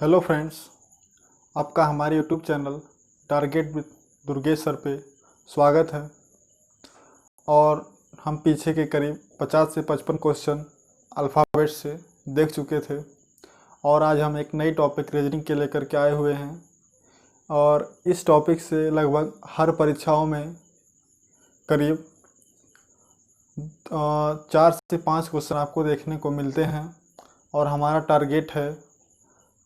Hello friends, आपका हमारे YouTube channel target with Durgesh sir पे स्वागत है। और हम पीछे के करीब 50 से 55 क्वेश्चन अल्फ़ाबेट से देख चुके थे और आज हम एक नई टॉपिक रीजनिंग के लेकर के आए हुए हैं। और इस टॉपिक से लगभग हर परीक्षाओं में करीब 4 से 5 क्वेश्चन आपको देखने को मिलते हैं और हमारा टारगेट है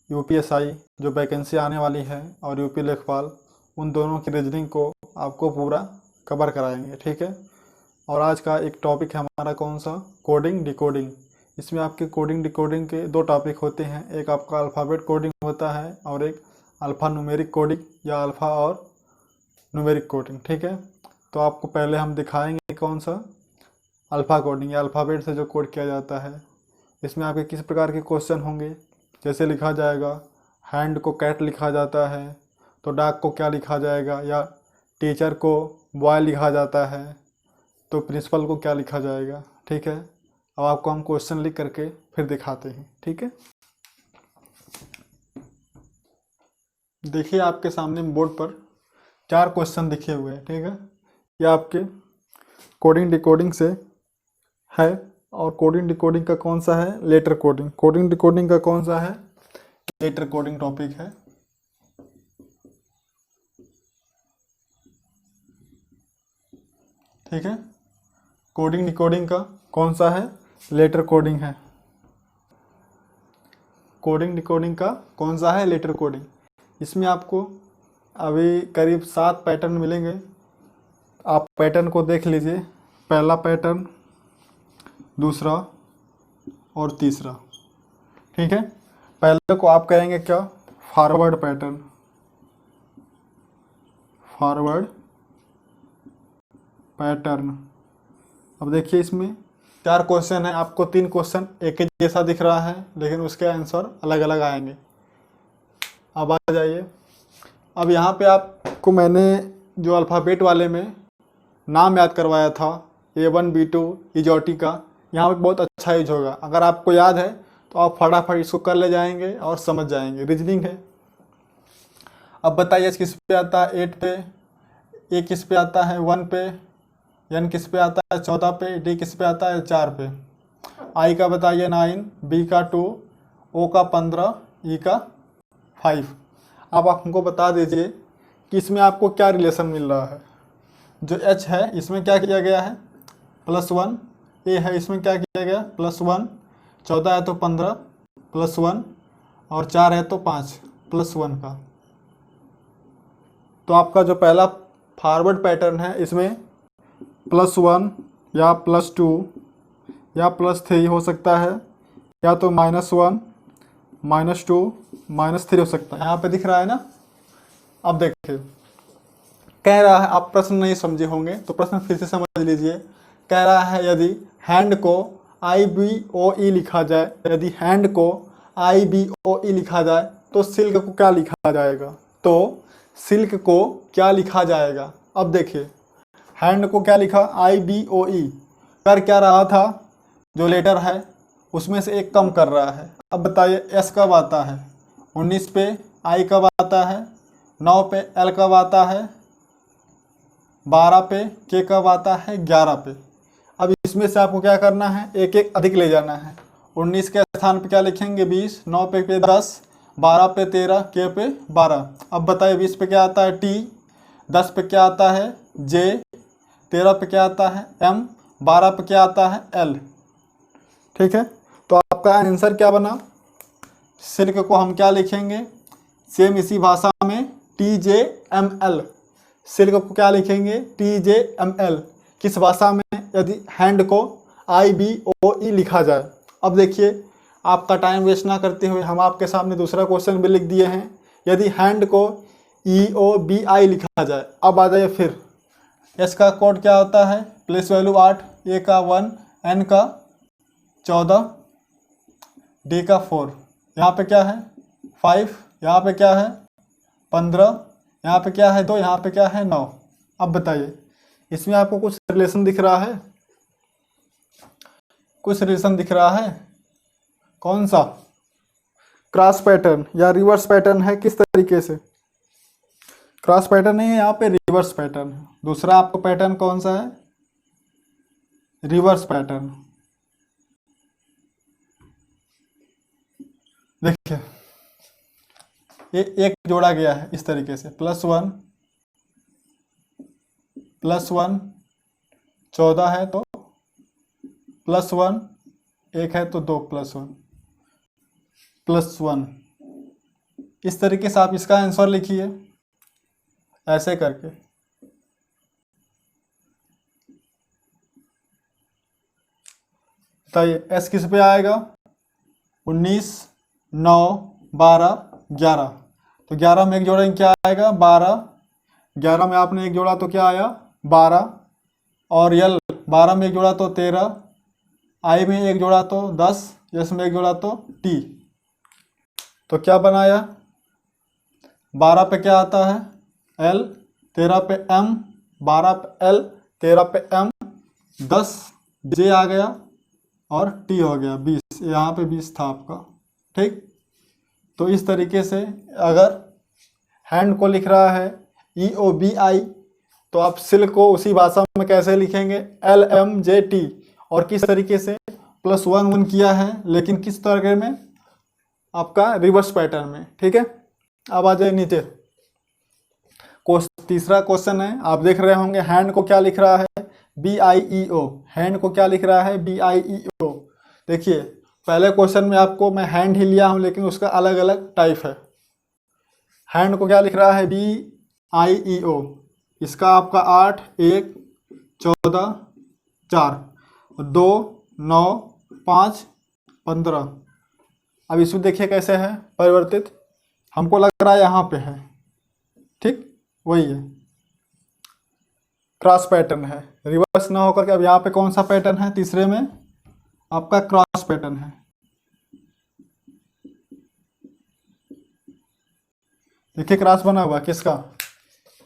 यूपीएसआई जो वैकेंसी आने वाली है और यूपी लेखपाल, उन दोनों की रीजनिंग को आपको पूरा कवर कराएंगे, ठीक है। और आज का एक टॉपिक है हमारा कौन सा, कोडिंग डिकोडिंग। इसमें आपके कोडिंग डिकोडिंग के दो टॉपिक होते हैं, एक आपका अल्फ़ाबेट कोडिंग होता है और एक अल्फ़ा न्यूमेरिक कोडिंग या अल्फ़ा और न्यूमेरिक कोडिंग, ठीक है। तो आपको पहले हम दिखाएंगे कौन सा अल्फ़ा कोडिंग या अल्फ़ाबेट से जो कोड किया जाता है। इसमें आपके किस प्रकार के क्वेश्चन होंगे, जैसे लिखा जाएगा हैंड को कैट लिखा जाता है तो डॉग को क्या लिखा जाएगा, या टीचर को बॉय लिखा जाता है तो प्रिंसिपल को क्या लिखा जाएगा, ठीक है। अब आपको हम क्वेश्चन लिख करके फिर दिखाते हैं, ठीक है। देखिए आपके सामने बोर्ड पर 4 क्वेश्चन लिखे हुए हैं, ठीक है। यह आपके कोडिंग डिकोडिंग से है। और कोडिंग डिकोडिंग का कौन सा है, लेटर कोडिंग। कोडिंग डिकोडिंग का कौन सा है, लेटर कोडिंग टॉपिक है, ठीक है। कोडिंग डिकोडिंग का कौन सा है, लेटर कोडिंग है। कोडिंग डिकोडिंग का कौन सा है, लेटर कोडिंग। इसमें आपको अभी करीब 7 पैटर्न मिलेंगे। आप पैटर्न को देख लीजिए, पहला पैटर्न, दूसरा और तीसरा, ठीक है। पहले को आप कहेंगे क्या, फॉरवर्ड पैटर्न, फॉरवर्ड पैटर्न। अब देखिए इसमें 4 क्वेश्चन है, आपको 3 क्वेश्चन एक ही जैसा दिख रहा है लेकिन उसके आंसर अलग अलग आएंगे। अब आ जाइए, अब यहाँ पे आपको मैंने जो अल्फ़ाबेट वाले में नाम याद करवाया था A1 B2 इजोटी का, यहाँ पे बहुत अच्छा यूज होगा। अगर आपको याद है तो आप फटाफट इसको कर ले जाएंगे और समझ जाएंगे, रीजनिंग है। अब बताइए किस पे आता है 8 पे, ए किस पे आता है 1 पे, एन किस पे आता है 14 पे, डी किस पे आता है 4 पे। आई का बताइए 9, बी का 2, ओ का 15, ई का 5। अब आप हमको बता दीजिए कि इसमें आपको क्या रिलेशन मिल रहा है। जो एच है इसमें क्या किया गया है, +1। ए है इसमें क्या किया गया, +1। 14 है तो 15 +1, और 4 है तो 5 +1 का। तो आपका जो पहला फॉरवर्ड पैटर्न है इसमें +1 या +2 या +3 हो सकता है, या तो -1 -2 -3 हो सकता है। यहाँ पे दिख रहा है ना। अब देखिए कह रहा है, आप प्रश्न नहीं समझे होंगे तो प्रश्न फिर से समझ लीजिए। कह रहा है यदि हैंड को IBOE लिखा जाए, यदि हैंड को IBOE लिखा जाए तो सिल्क को क्या लिखा जाएगा, तो सिल्क को क्या लिखा जाएगा। अब देखिए हैंड को क्या लिखा, IBOE, कर क्या रहा था, जो लेटर है उसमें से एक कम कर रहा है। अब बताइए एस कब आता है, 19 पे, आई कब आता है 9 पे, एल कब आता है 12 पे, के कब आता है 11 पे। अब इसमें से आपको क्या करना है, एक एक अधिक ले जाना है। 19 के स्थान पे क्या लिखेंगे 20, 9 पे 10, 12 पे 13, के पे 12। अब बताइए 20 पे क्या आता है टी, 10 पे क्या आता है जे, 13 पे क्या आता है एम, 12 पे क्या आता है एल, ठीक है। तो आपका आंसर क्या बना, सिल्क को हम क्या लिखेंगे, सेम इसी भाषा में TJML। सिल्क को क्या लिखेंगे, TJML। किस भाषा में, यदि हैंड को IBOE लिखा जाए। अब देखिए आपका टाइम वेस्ट ना करते हुए हम आपके सामने दूसरा क्वेश्चन भी लिख दिए हैं। यदि हैंड को EOBI लिखा जाए। अब आ जाइए फिर, एस का कोड क्या होता है, प्लेस वैल्यू 8, ए का 1, एन का 14, डी का 4, यहाँ पे क्या है 5, यहाँ पे क्या है 15, यहाँ पे क्या है 2, यहाँ पे क्या है 9। अब बताइए इसमें आपको कुछ रिलेशन दिख रहा है, कुछ रिलेशन दिख रहा है, कौन सा, क्रॉस पैटर्न या रिवर्स पैटर्न है किस तरीके से, क्रॉस पैटर्न नहीं है, यहाँ पे रिवर्स पैटर्न है। दूसरा आपका पैटर्न कौन सा है, रिवर्स पैटर्न। देखिए ये एक जोड़ा गया है इस तरीके से, +1 +1 14 है तो +1, 1 है तो 2 +1 +1। इस तरीके से आप इसका आंसर लिखिए ऐसे करके। बताइए एस किस पे आएगा, 19 9 12 11। तो 11 में एक जोड़ेंगे क्या आएगा 12, 11 में आपने एक जोड़ा तो क्या आया 12, और यल 12 में एक जोड़ा तो 13, आई में एक जोड़ा तो 10, यस में एक जोड़ा तो टी। तो क्या बनाया, 12 पे क्या आता है एल, 13 पे एम, 12 पे एल, 13 पे एम, 10 जे आ गया और टी हो गया 20। यहाँ पे 20 था आपका, ठीक। तो इस तरीके से अगर हैंड को लिख रहा है EOBI तो आप सिल को उसी भाषा में कैसे लिखेंगे LMJT, और किस तरीके से +1 1 किया है, लेकिन किस तरह में, आपका रिवर्स पैटर्न में, ठीक है। अब आ जाए नीचे, तीसरा क्वेश्चन है, आप देख रहे होंगे हैंड को क्या लिख रहा है BIEO, हैंड को क्या लिख रहा है BIEO। देखिए पहले क्वेश्चन में आपको मैं हैंड ही लिया हूं, लेकिन उसका अलग अलग टाइप है। हैंड को क्या लिख रहा है BIEO, इसका आपका 8 1 14 4 2 9 5 15। अब इसमें देखिए कैसे है परिवर्तित, हमको लग रहा है यहाँ पे है, ठीक, वही है, क्रॉस पैटर्न है, रिवर्स ना होकर के। अब यहाँ पे कौन सा पैटर्न है, तीसरे में आपका क्रॉस पैटर्न है। देखिए क्रॉस बना हुआ किसका,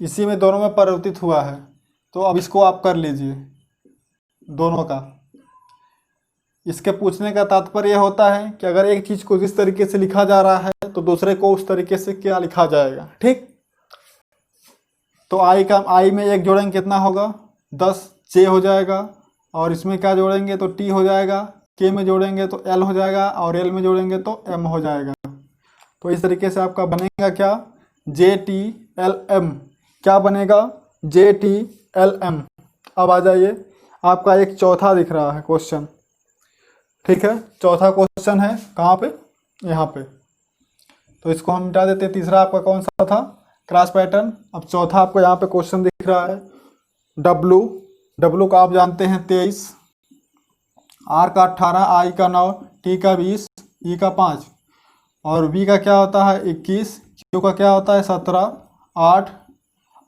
इसी में दोनों में परिवर्तित हुआ है। तो अब इसको आप कर लीजिए दोनों का। इसके पूछने का तात्पर्य यह होता है कि अगर एक चीज़ को जिस तरीके से लिखा जा रहा है तो दूसरे को उस तरीके से क्या लिखा जाएगा, ठीक। तो आई में एक जोड़ेंगे कितना होगा 10, जे हो जाएगा, और इसमें क्या जोड़ेंगे तो टी हो जाएगा, के में जोड़ेंगे तो एल हो जाएगा, और एल में जोड़ेंगे तो एम हो जाएगा। तो इस तरीके से आपका बनेगा क्या JTLM, क्या बनेगा JTLM। अब आ जाइए, आपका एक चौथा दिख रहा है क्वेश्चन, ठीक है, चौथा क्वेश्चन है कहाँ पे, यहाँ पे। तो इसको हम मिटा देते हैं। तीसरा आपका कौन सा था, क्रॉस पैटर्न। अब चौथा आपको यहाँ पे क्वेश्चन दिख रहा है W का आप जानते हैं 23, R का 18, I का 9, T का 20, E का 5, और V का क्या होता है 21, Q का क्या होता है 17, 8,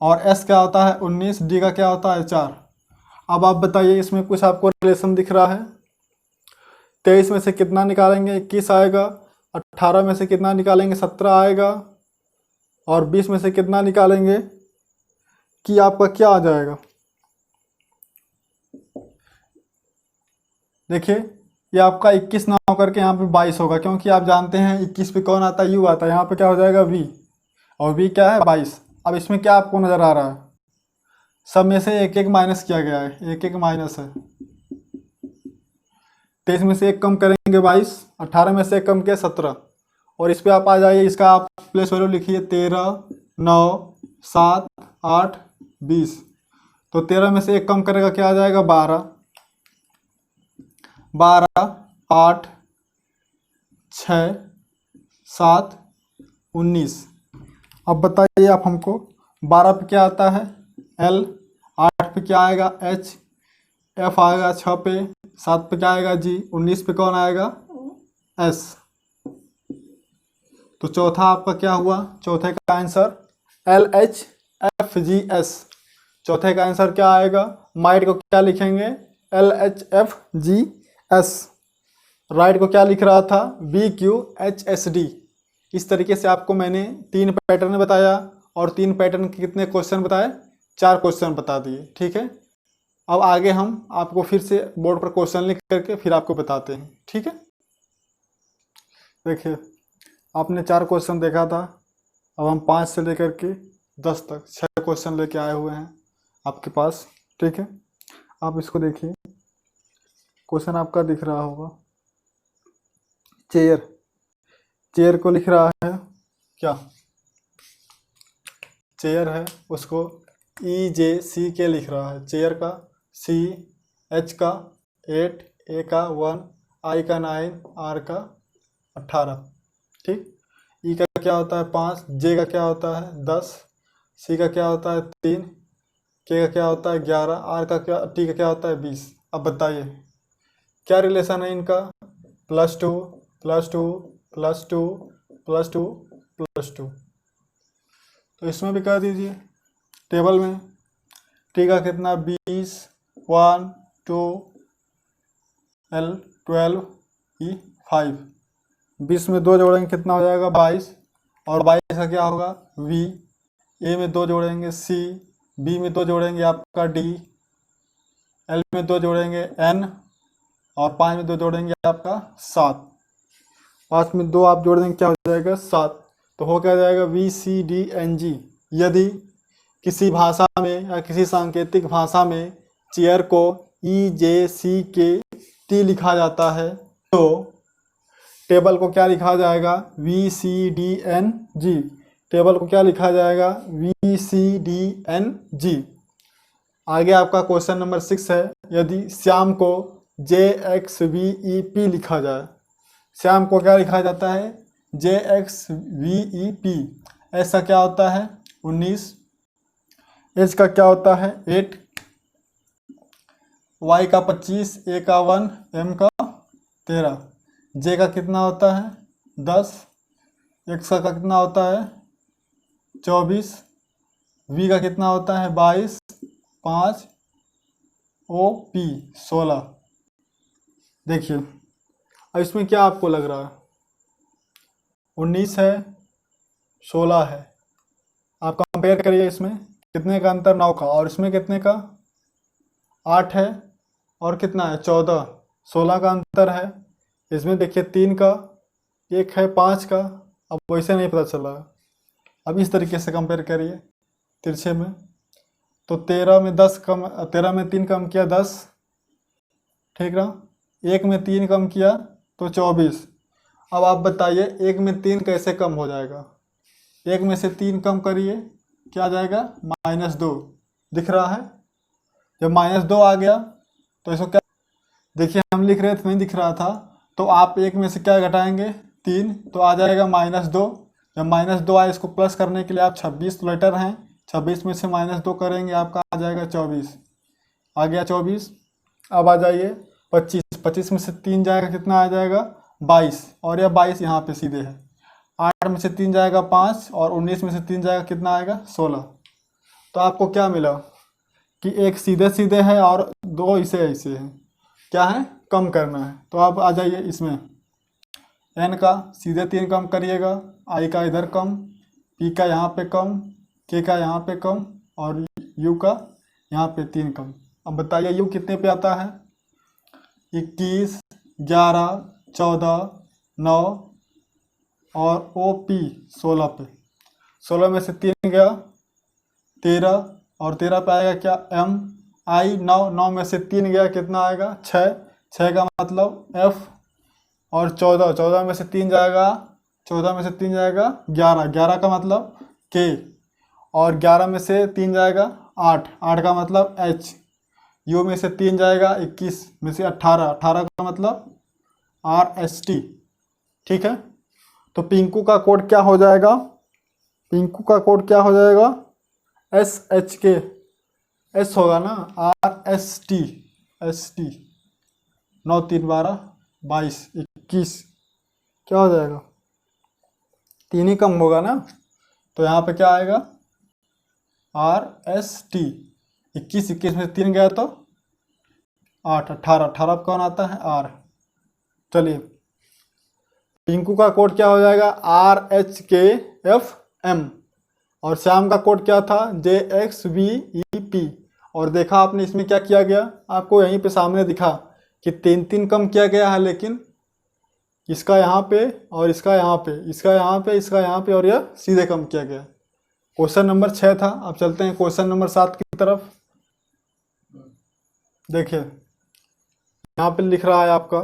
और S क्या होता है 19, D का क्या होता है 4। अब आप बताइए इसमें कुछ आपको रिलेशन दिख रहा है। 23 में से कितना निकालेंगे 21 आएगा, 18 में से कितना निकालेंगे 17 आएगा, और 20 में से कितना निकालेंगे कि आपका क्या आ जाएगा। देखिए ये आपका 21 ना होकर के यहाँ पे 22 होगा, क्योंकि आप जानते हैं 21 पे कौन आता है U आता है, यहाँ पे क्या हो जाएगा V, और V क्या है 22। अब इसमें क्या आपको नज़र आ रहा है, सब में से एक एक माइनस किया गया है, एक एक माइनस है। 23 में से एक कम करेंगे 22, 18 में से एक कम किया 17, और इस पे आप आ जाइए, इसका आप प्लेस वैल्यू लिखिए 13 9 7 8 20। तो 13 में से एक कम करेगा क्या आ जाएगा 12 8 6 7 19। अब बताइए आप हमको 12 पे क्या आता है L, 8 पे क्या आएगा H, F आएगा 6 पे, 7 पे क्या आएगा G, 19 पे कौन आएगा S। तो चौथा आपका क्या हुआ, चौथे का आंसर LHFGS। चौथे का आंसर क्या आएगा, माइट को क्या लिखेंगे LHFGS, राइट को क्या लिख रहा था BQHSD। इस तरीके से आपको मैंने 3 पैटर्न बताया, और 3 पैटर्न के कितने क्वेश्चन बताए, 4 क्वेश्चन बता दिए, ठीक है। अब आगे हम आपको फिर से बोर्ड पर क्वेश्चन लिख करके फिर आपको बताते हैं, ठीक है। देखिए आपने 4 क्वेश्चन देखा था, अब हम 5 से लेकर के 10 तक 6 क्वेश्चन लेके आए हुए हैं आपके पास। ठीक है, आप इसको देखिए, क्वेश्चन आपका दिख रहा होगा। चेयर, चेयर को लिख रहा है क्या, चेयर है उसको EJCK लिख रहा है। चेयर का C, H का 8, A का 1, I का 9, R का 18। ठीक, E का क्या होता है 5, J का क्या होता है 10, C का क्या होता है 3, K का क्या होता है 11, T का क्या होता है 20। अब बताइए क्या रिलेशन है इनका, +2 +2 +2 +2 +2। तो इसमें भी कर दीजिए टेबल में। टी का कितना 20, 1 2 L 12 E 5, 20 में 2 जोड़ेंगे कितना हो जाएगा 22, और 22 का क्या होगा V, A में 2 जोड़ेंगे C, B में 2 जोड़ेंगे आपका D, L में 2 जोड़ेंगे N, और 5 में 2 जोड़ेंगे आपका 7। 5 में 2 आप जोड़ देंगे क्या हो जाएगा 7। तो हो क्या जाएगा VCDNG। यदि किसी भाषा में या किसी सांकेतिक भाषा में चेयर को EJCKT लिखा जाता है तो टेबल को क्या लिखा जाएगा VCDNG। टेबल को क्या लिखा जाएगा VCDNG। आगे आपका क्वेश्चन नंबर 6 है, यदि श्याम को JXVEP लिखा जाए। श्याम को क्या लिखा जाता है JXVEP। ऐसा क्या होता है 19, H का क्या होता है 8, Y का 25, A का 1, M का 13, J का कितना होता है 10, X का कितना होता है 24, V का कितना होता है 22, 5, OP 16। देखिए अब इसमें क्या आपको लग रहा है 19 है 16 है, आप कंपेयर करिए इसमें कितने का अंतर 9 का, और इसमें कितने का 8 है, और कितना है 14, 16 का अंतर है। इसमें देखिए 3 का, एक है 5 का। अब वैसे नहीं पता चला, अब इस तरीके से कंपेयर करिए तिरछे में। तो 13 में 10 कम, 13 में 3 कम किया 10, ठीक ना, 1 में 3 कम किया तो 24। अब आप बताइए 1 में 3 कैसे कम हो जाएगा, 1 में से 3 कम करिए क्या आ जाएगा -2, दिख रहा है। जब -2 आ गया तो इसको क्या, देखिए हम लिख रहे थे नहीं दिख रहा था, तो आप 1 में से क्या घटाएंगे 3, तो आ जाएगा -2। जब -2 आए इसको प्लस करने के लिए आप 26 लेटर हैं, 26 में से -2 करेंगे आपका आ जाएगा 24, आ गया 24। अब आ जाइए 25, 25 में से 3 जाएगा कितना आ जाएगा 22, और यह 22 यहाँ पे सीधे है। 8 में से 3 जाएगा 5, और 19 में से 3 जाएगा कितना आएगा 16। तो आपको क्या मिला कि एक सीधे सीधे है और 2 इसे ऐसे है, क्या है कम करना है। तो आप आ जाइए इसमें N का सीधे 3 कम करिएगा, I का इधर कम, P का यहाँ पे कम, K का यहाँ पे कम, और U का यहाँ पे 3 कम। अब बताइए U कितने पे आता है 21, 11, 14, 9, और OP 16 पे। 16 में से 3 गया 13, और 13 पे आएगा क्या M, I 9, 9 में से 3 गया कितना आएगा 6, 6 का मतलब F, और 14, 14 में से 3 जाएगा, 14 में से 3 जाएगा 11, 11 का मतलब K, और 11 में से 3 जाएगा 8, 8 का मतलब H, U में से 3 जाएगा 21 में से 18, 18 का मतलब RST। ठीक है, तो पिंकू का कोड क्या हो जाएगा, पिंकू का कोड क्या हो जाएगा SHK, S होगा ना RST, ST 9 3 12 22 21, क्या हो जाएगा 3 ही कम होगा ना, तो यहाँ पे क्या आएगा RST। 21, 21 में 3 गया तो 8, 18, 18 कौन आता है R। चलिए पिंकू का कोड क्या हो जाएगा RHKFM, और श्याम का कोड क्या था JXVEP। और देखा आपने इसमें क्या किया गया, आपको यहीं पे सामने दिखा कि 3 3 कम किया गया है, लेकिन इसका यहाँ पे और इसका यहाँ पे, इसका यहाँ पे, इसका यहाँ पे, और यह सीधे कम किया गया। क्वेश्चन नंबर 6 था। अब चलते हैं क्वेश्चन नंबर 7 की तरफ। देखिए यहाँ पे लिख रहा है आपका,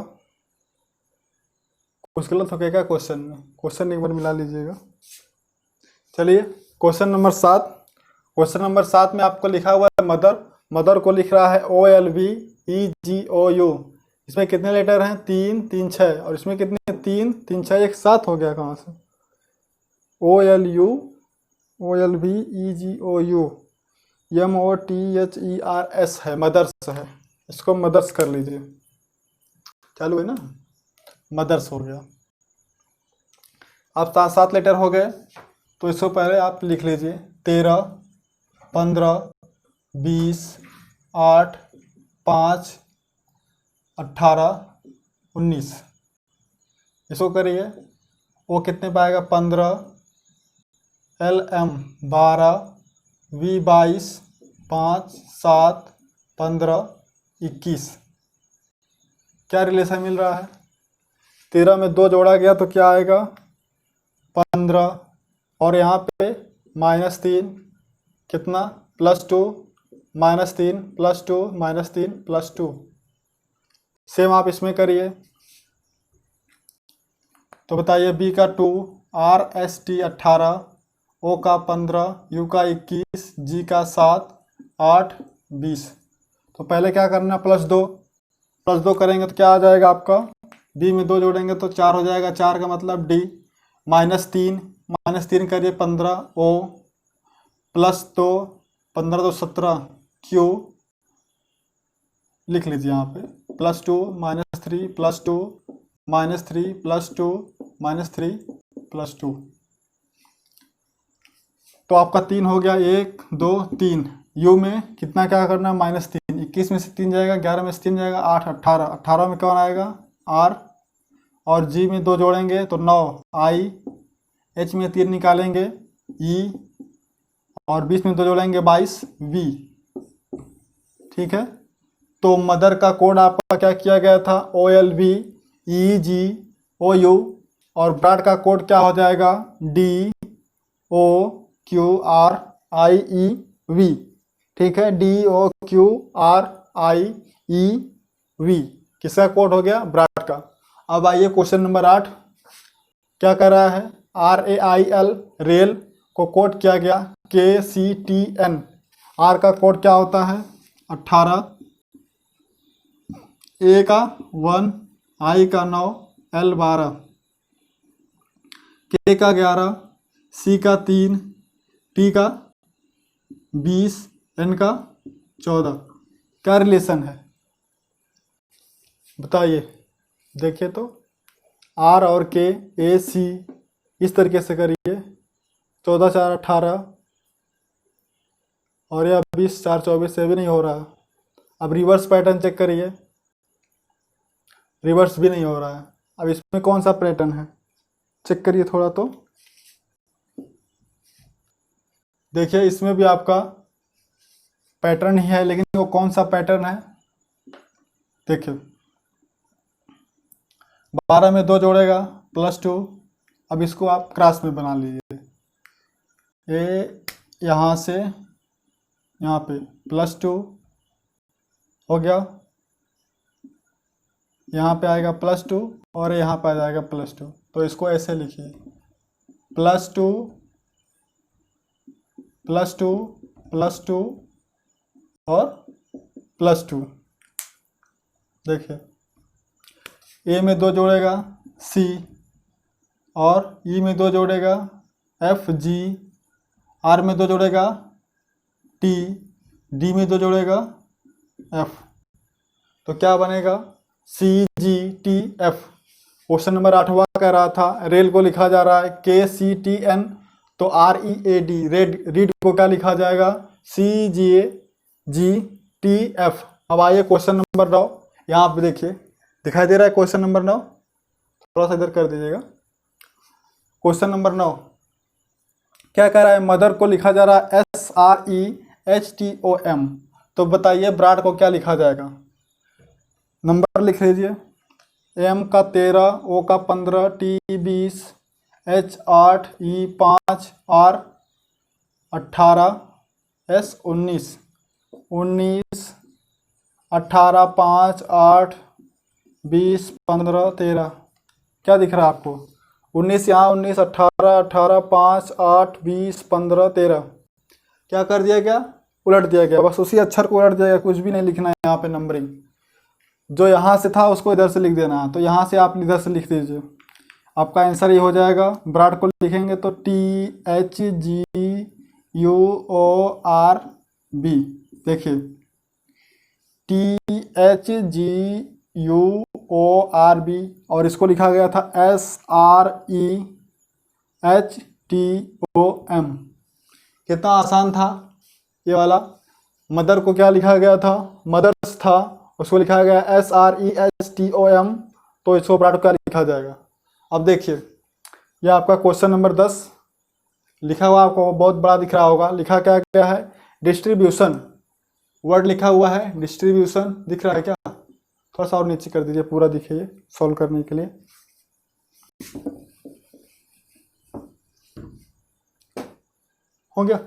कुछ गलत हो गया क्या क्वेश्चन में? क्वेश्चन एक बार मिला लीजिएगा। चलिए क्वेश्चन नंबर 7। क्वेश्चन नंबर 7 में आपको लिखा हुआ है मदर। मदर को लिख रहा है OLVEGOU। इसमें कितने लेटर हैं? 3 3 6। और इसमें कितने? 3 3 6, एक साथ हो गया कहाँ से? OLVEGOU MOTHERS है, मदर्स है। इसको मदर्स कर लीजिए। चालू है ना? मदर्स हो गया। अब 7 लेटर हो गए, तो इसको पहले आप लिख लीजिए। 13 15 20 8 5 18 19। इसको करिए। वो कितने पाएगा? 15, LM 12, V 22, 5 7 15 21। क्या रिलेशन मिल रहा है? 13 में 2 जोड़ा गया तो क्या आएगा? 15, और यहाँ पे -3, कितना? +2, -3 +2 -3 +2। सेम आप इसमें करिए। तो बताइए, B का 2, RST 18, O का 15, U का 21, G का 7 8 20। तो पहले क्या करना? +2 करेंगे तो क्या आ जाएगा आपका? B में 2 जोड़ेंगे तो 4 हो जाएगा। 4 का मतलब D। -3 करिए 15, O +2 15 तो 17, Q लिख लीजिए यहाँ पे। +2 -3 +2 -3 +2 -3 +2। तो आपका 3 हो गया। 1 2 3। U में कितना क्या करना? -3। 21 में से 3 जाएगा, 11 में से 3 जाएगा, 8 18। 18 में कौन आएगा? R। और G में 2 जोड़ेंगे तो 9 I। H में 3 निकालेंगे E। और 20 में 2 जोड़ेंगे 22 V। ठीक है। तो मदर का कोड आपका क्या किया गया था? OLVEGOU। और ब्राड का कोड क्या हो जाएगा? DOQRIEV। ठीक है, DOQRIEV किसका कोड हो गया? ब्राड का। अब आइए क्वेश्चन नंबर 8। क्या कर रहा है? RAIL, रेल को कोड किया गया KCTN। R का कोड क्या होता है? 18, A का 1, I का 9, L 12, K का 11, C का 3, T का 20, N का 14। क्या रिलेशन है बताइए? देखिए तो R और K, A C इस तरीके से करिए। 14 4 18, और यह 20 4 24 से भी नहीं हो रहा। अब रिवर्स पैटर्न चेक करिए। रिवर्स भी नहीं हो रहा है। अब इसमें कौन सा पैटर्न है चेक करिए थोड़ा। तो देखिए इसमें भी आपका पैटर्न ही है, लेकिन वो कौन सा पैटर्न है? देखिए 12 में 2 जोड़ेगा +2। अब इसको आप क्रॉस में बना लीजिए। ये यहाँ से यहाँ पे +2 हो गया, यहाँ पे आएगा +2 और यहाँ पे आ जाएगा +2। तो इसको ऐसे लिखिए, +2 +2 +2 और +2। देखिए A में 2 जोड़ेगा C, और E में 2 जोड़ेगा F G, R में 2 जोड़ेगा T, D में 2 जोड़ेगा F। तो क्या बनेगा? CGTF। क्वेश्चन नंबर 8वां कह रहा था रेल को लिखा जा रहा है KCTN, तो READ रीड को क्या लिखा जाएगा? CGTF। अब आइए क्वेश्चन नंबर 9। यहाँ पे देखिए दिखाई दे रहा है क्वेश्चन नंबर 9, थोड़ा सा इधर कर दीजिएगा। क्वेश्चन नंबर 9 क्या कह रहा है? मदर को लिखा जा रहा है SREHTOM। तो बताइए ब्राड को क्या लिखा जाएगा? नंबर लिख लीजिए। M का 13, O का 15, T 20, H 8, E 5, R 18, S 19, 18, 5, 8, 20, 15, 13। क्या दिख रहा है आपको? 19 यहाँ, 19, 18, 18, 5, 8, 20, 15, 13। क्या कर दिया गया? उलट दिया गया। बस उसी अक्षर को उलट दिया गया, कुछ भी नहीं लिखना है यहाँ पे। नंबरिंग जो यहाँ से था उसको इधर से लिख देना है, तो यहाँ से आप इधर से लिख दीजिए। आपका आंसर ये हो जाएगा। ब्रॉड को लिखेंगे तो THGUORB। देखिए THGUORB, और इसको लिखा गया था SREHTOM। कितना आसान था ये वाला। मदर को क्या लिखा गया था? मदर्स था, उसको लिखा गया SREHTOM, तो इसको ब्रॉड क्या लिखा जाएगा? अब देखिए यह आपका क्वेश्चन नंबर 10 लिखा हुआ आपको बहुत बड़ा दिख रहा होगा। लिखा क्या गया है? डिस्ट्रीब्यूशन। वर्ड लिखा हुआ है डिस्ट्रीब्यूशन, दिख रहा है क्या? थोड़ा सा और नीचे कर दीजिए, पूरा दिखिए सॉल्व करने के लिए। हो गया?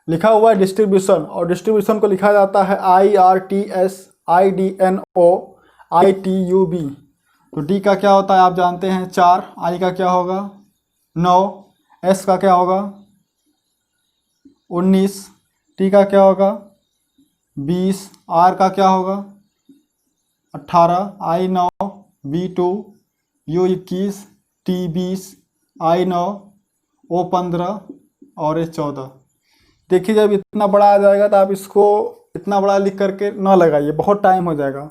लिखा हुआ है डिस्ट्रीब्यूशन, और डिस्ट्रीब्यूशन को लिखा जाता है IRTSIDNOITUB। तो डी का क्या होता है आप जानते हैं 4, आई का क्या होगा 9, एस का क्या होगा 19, टी का क्या होगा 20, आर का क्या होगा 18, आई 9, बी 2, यू 21, टी 20, आई 9, ओ 15 और ए 14। देखिए जब इतना बड़ा आ जाएगा तो आप इसको इतना बड़ा लिख करके ना लगाइए, बहुत टाइम हो जाएगा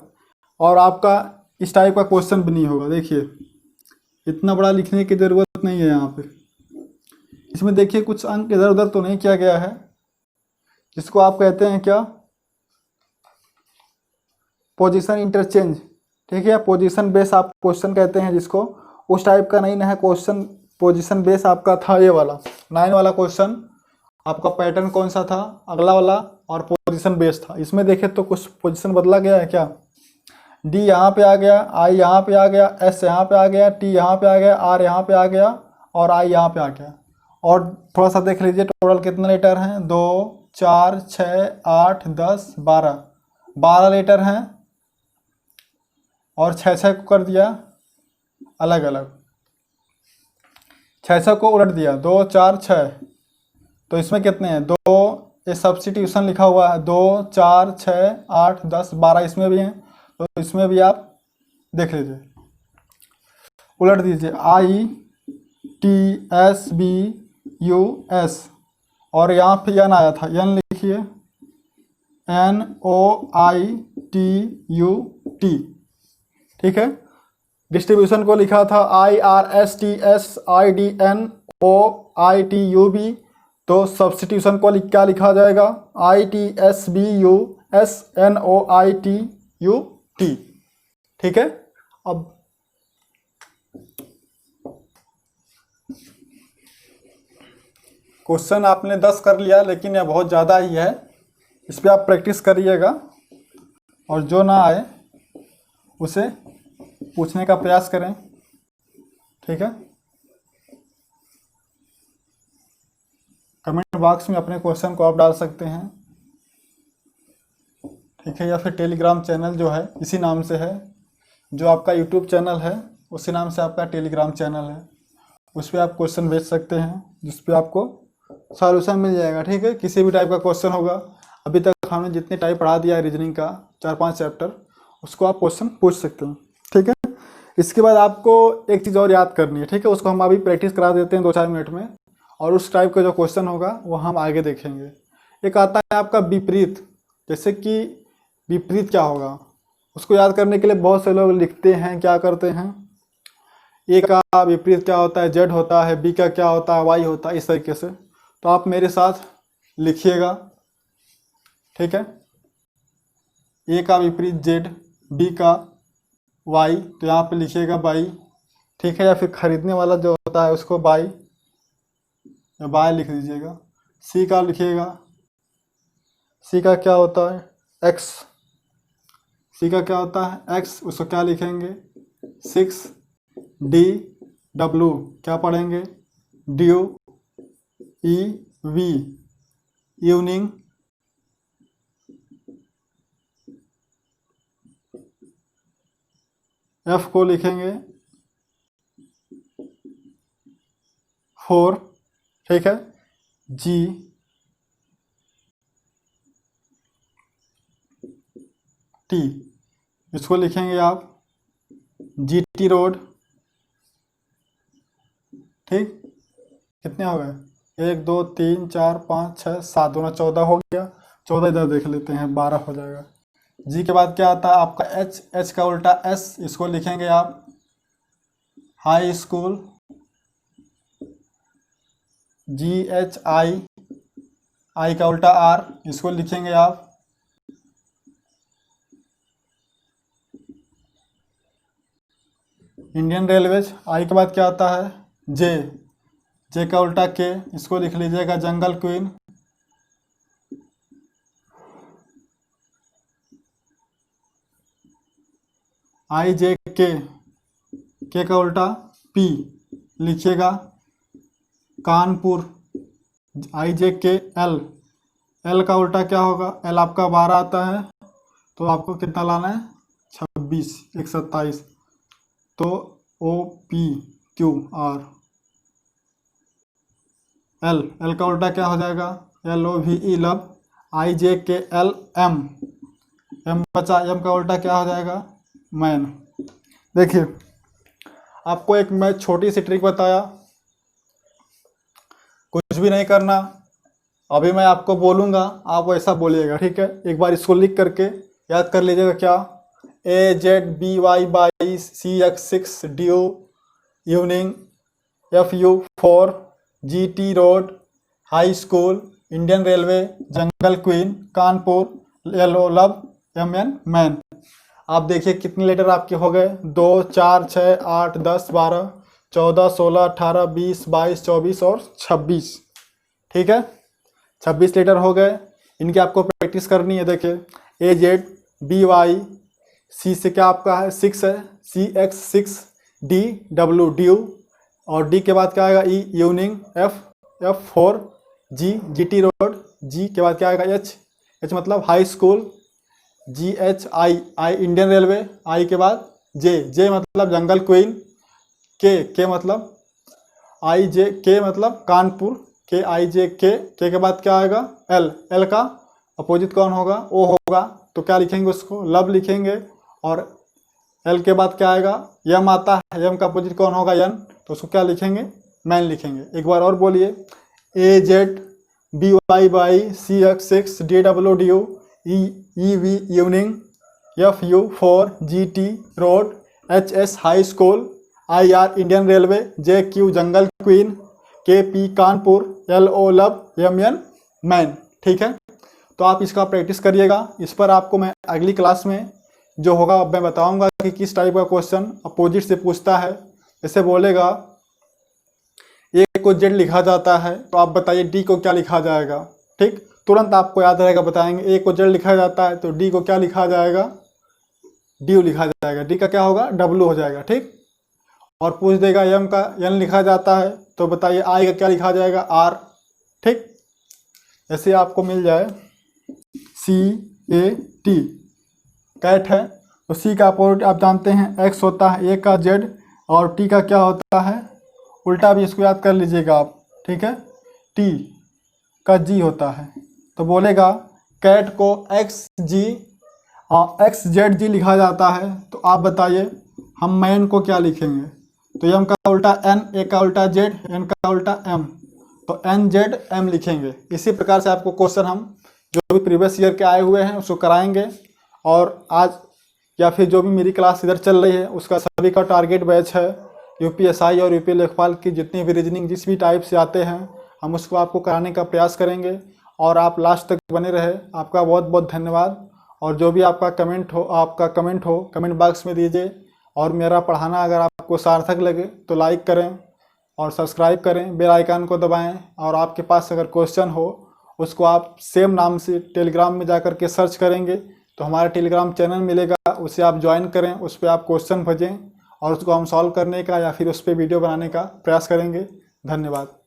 और आपका इस टाइप का क्वेश्चन भी नहीं होगा। देखिए इतना बड़ा लिखने की ज़रूरत नहीं है यहाँ पे। इसमें देखिए कुछ अंक इधर उधर तो नहीं किया गया है, जिसको आप कहते हैं क्या पोजीशन इंटरचेंज। ठीक है, पोजीशन बेस आप क्वेश्चन कहते हैं जिसको, उस टाइप का नहीं है क्वेश्चन। पोजीशन बेस आपका था ये वाला 9 वाला क्वेश्चन। आपका पैटर्न कौन सा था? अगला वाला, और पोजीशन बेस था। इसमें देखें तो कुछ पोजीशन बदला गया है क्या? डी यहाँ पे आ गया, आई यहाँ पे आ गया, एस यहाँ पे आ गया, टी यहाँ पे आ गया, आर यहाँ पे आ गया और आई यहाँ पे आ गया। और थोड़ा सा देख लीजिए टोटल कितने लेटर हैं, 2 4 6 8 10 12 लेटर हैं, और 6 को कर दिया अलग अलग, 6 को उलट दिया 2 4 6। तो इसमें कितने हैं 2, ये सब्स्टिट्यूशन लिखा हुआ है 2 4 6 8 10 12, इसमें भी हैं, तो इसमें भी आप देख लीजिए, उलट दीजिए I T S B U S, और यहाँ पे एन आया था, एन लिखिए N O I T U T. ठीक है, डिस्ट्रीब्यूशन को लिखा था I R S T S I D N O I T U B, तो सब्स्टिट्यूशन को क्या लिखा जाएगा I T S B U S N O I T U T. ठीक है, अब क्वेश्चन आपने 10 कर लिया, लेकिन यह बहुत ज़्यादा ही है, इस पर आप प्रैक्टिस करिएगा और जो ना आए उसे पूछने का प्रयास करें। ठीक है, कमेंट बॉक्स में अपने क्वेश्चन को आप डाल सकते हैं। ठीक है, या फिर टेलीग्राम चैनल जो है इसी नाम से है, जो आपका यूट्यूब चैनल है उसी नाम से आपका टेलीग्राम चैनल है, उस पर आप क्वेश्चन भेज सकते हैं, जिस पे आपको सॉल्यूशन मिल जाएगा। ठीक है, किसी भी टाइप का क्वेश्चन होगा, अभी तक हमने जितने टाइप पढ़ा दिया है रीजनिंग का 4-5 चैप्टर, उसको आप क्वेश्चन पूछ सकते हैं। ठीक है, इसके बाद आपको एक चीज़ और याद करनी है। ठीक है, उसको हम अभी प्रैक्टिस करा देते हैं 2-4 मिनट में, और उस टाइप का जो क्वेश्चन होगा वो हम आगे देखेंगे। एक आता है आपका विपरीत, जैसे कि विपरीत क्या होगा, उसको याद करने के लिए बहुत से लोग लिखते हैं, क्या करते हैं, ए का विपरीत क्या होता है, जेड होता है, बी का क्या होता है, वाई होता है, इस तरीके से। तो आप मेरे साथ लिखिएगा। ठीक है, ए का विपरीत जेड, बी का वाई, तो यहाँ पे लिखिएगा बाई। ठीक है, या फिर खरीदने वाला जो होता है उसको बाई या बाय लिख दीजिएगा। सी का लिखिएगा, सी का क्या होता है एक्स, सी का क्या होता है एक्स, उसको क्या लिखेंगे 6 डी डब्ल्यू क्या पढ़ेंगे, ड्यू, ई वी इवनिंग, एफ को लिखेंगे 4, ठीक है, जी टी इसको लिखेंगे आप जी टी रोड, ठीक। कितने हो गए, 1 2 3 4 5 6 7, दोनों 14 हो गया। 14 इधर देख लेते हैं, 12 हो जाएगा। जी के बाद क्या आता है आपका एच, एच का उल्टा एस, इसको लिखेंगे आप high school, G H I, I का उल्टा आर, इसको लिखेंगे आप इंडियन रेलवेज। आई के बाद क्या आता है जे, जे का उल्टा के, इसको लिख लीजिएगा जंगल क्वीन, आई जे के का उल्टा पी लिखिएगा कानपुर, आई जे के एल, एल का उल्टा क्या होगा, एल आपका 12 आता है तो आपको कितना लाना है 26, 127, तो O P Q R, L, L का उल्टा क्या हो जाएगा, एल ओ वी ई लब, आई जे के एल एम, एम बचा, एम का उल्टा क्या हो जाएगा मैन। देखिए आपको एक मैं छोटी सी ट्रिक बताया, कुछ भी नहीं करना, अभी मैं आपको बोलूँगा आप वैसा बोलिएगा, ठीक है। एक बार इसको लिख करके याद कर लीजिएगा, क्या A Z B Y 22, C X 6 dew evening, F U 4 G T road, high school, Indian railway, jungle queen, Kanpur, yellow लब, एम एन मैन। आप देखिए कितने लेटर आपके हो गए, 2 4 6 8 10 12 14 16 18 20 22 24 और 26, ठीक है, 26 लेटर हो गए। इनकी आपको प्रैक्टिस करनी है। देखिए A Z B Y, C से क्या आपका है 6 है, C X 6, D W dew, और डी के बाद क्या आएगा E evening, F 4 G T road, G के बाद क्या आएगा एच, एच मतलब high school, G H I, I Indian railway, I के बाद जे मतलब जंगल क्वीन, के मतलब आई जे के मतलब कानपुर, के आई जे के बाद क्या आएगा एल, एल का अपोजिट कौन होगा, ओ होगा, तो क्या लिखेंगे उसको लब लिखेंगे, और एल के बाद क्या आएगा यम आता है, यम का अपोजिट कौन होगा एन, तो उसको क्या लिखेंगे मैन लिखेंगे। एक बार और बोलिए A Z B Y by, C X 6 D W D U, E V evening, F U 4 G T road, H S high school, I R Indian railway, J Q jungle queen, K P Kanpur, L O लब, M N man, ठीक है। तो आप इसका practice करिएगा। इस पर आपको मैं अगली क्लास में जो होगा मैं बताऊंगा कि किस टाइप का क्वेश्चन अपोजिट से पूछता है। जैसे बोलेगा ए को जेड लिखा जाता है तो आप बताइए डी को क्या लिखा जाएगा, ठीक, तुरंत आपको याद रहेगा, बताएंगे ए को जेड लिखा जाता है तो डी को क्या लिखा जाएगा, डी लिखा जाएगा, डी का क्या होगा डब्ल्यू हो जाएगा, ठीक। और पूछ देगा एम का एन लिखा जाता है तो बताइए आई का क्या लिखा जाएगा आर, ठीक। ऐसे आपको मिल जाए सी ए टी कैट है तो सी का अपोजिट आप जानते हैं एक्स होता है, ए का जेड, और टी का क्या होता है उल्टा भी इसको याद कर लीजिएगा आप, ठीक है, टी का जी होता है। तो बोलेगा कैट को एक्स जी एक्स जेड जी लिखा जाता है तो आप बताइए हम मैन को क्या लिखेंगे, तो एम का उल्टा एन, ए का उल्टा जेड, एन का उल्टा एम, तो एन जेड एम लिखेंगे। इसी प्रकार से आपको क्वेश्चन हम जो भी प्रीवियस ईयर के आए हुए हैं उसको कराएंगे, और आज या फिर जो भी मेरी क्लास इधर चल रही है उसका सभी का टारगेट बैच है यूपीएसआई और यूपी लेखपाल की जितनी भी रीजनिंग जिस भी टाइप से आते हैं हम उसको आपको कराने का प्रयास करेंगे, और आप लास्ट तक बने रहे। आपका बहुत बहुत धन्यवाद। और जो भी आपका कमेंट हो कमेंट बॉक्स में दीजिए, और मेरा पढ़ाना अगर आपको सार्थक लगे तो लाइक करें और सब्सक्राइब करें, बेल आइकन को दबाएं, और आपके पास अगर क्वेश्चन हो उसको आप सेम नाम से टेलीग्राम में जाकर के सर्च करेंगे तो हमारा टेलीग्राम चैनल मिलेगा, उसे आप ज्वाइन करें, उस पर आप क्वेश्चन भेजें और उसको हम सॉल्व करने का या फिर उस पर वीडियो बनाने का प्रयास करेंगे। धन्यवाद।